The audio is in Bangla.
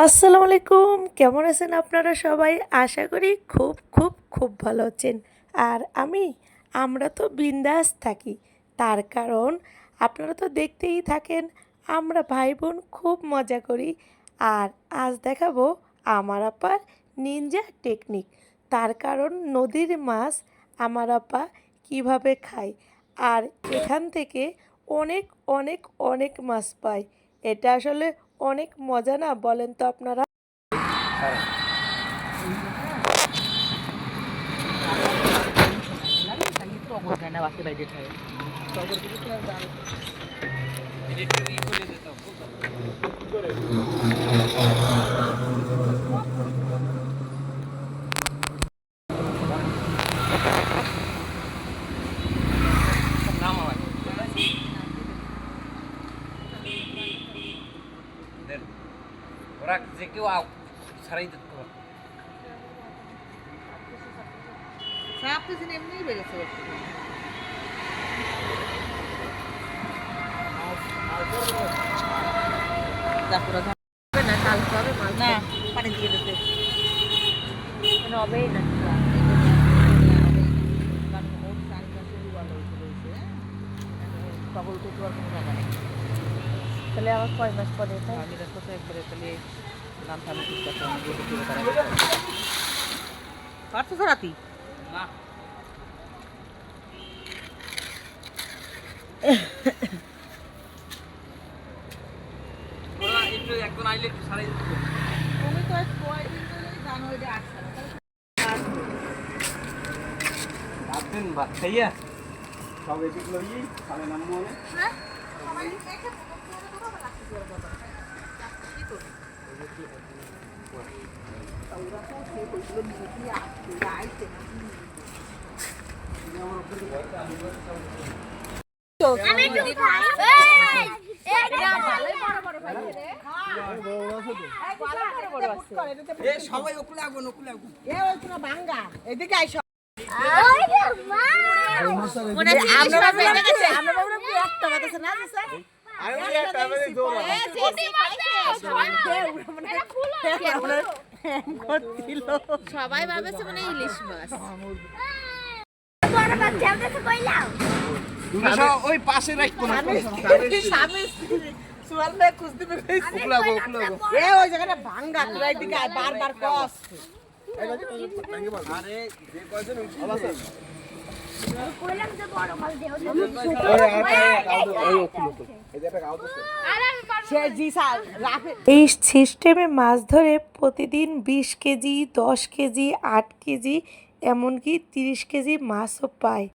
আসসালামু আলাইকুম, কেমন আছেন আপনারা সবাই? আশা করি খুব খুব খুব ভালো আছেন। আর আমরা তো বিন্দাস থাকি। তার কারণ আপনারা তো দেখতেই থাকেন, আমরা ভাই বোন খুব মজা করি। আর আজ দেখাবো আমার আপার নিনজা টেকনিক। তার কারণ নদীর মাছ আমার আপা কিভাবে খায়, আর এখান থেকে অনেক অনেক অনেক মাছ পায়। এটা আসলে অনেক মজা, না বলেন তো আপনারা? ওরা যে কেউ ছাড়াই দিতে পারে। এমনিই বেড়েছে না পানি দিয়ে দিতে হবেই না। সকল তো আর কোনো জায়গা নেই। তাহলে আবার কয় মাস পরে আমি দেখো তো একবারে তাহলে নাম থামি ঠিক আছে পারছো তো রাতি না ওরা একটু একজন আইলে একটু সারাই দিত। তুমি তো কয়দিন ধরে জানো যে 8 সাল রাত দিন ভাত খাইয়া সব এদিক লইই সালে নাম মনে হ্যাঁ সবাই দেখে সবাই ওকুলে আগুন ভাঙ্গা এদিকে আইস সবাই ভাবেছে মানে ইলিশ মাছ। ওই পাশে রাখবো না ওই জায়গাটা ভাঙ্গা তোরা এদিকে বারবার কস আরে যে কয়জন এই সিস্টেমে মাছ ধরে প্রতিদিন 20 কেজি, 10 কেজি, 8 কেজি, এমনকি 30 কেজি মাছও পায়।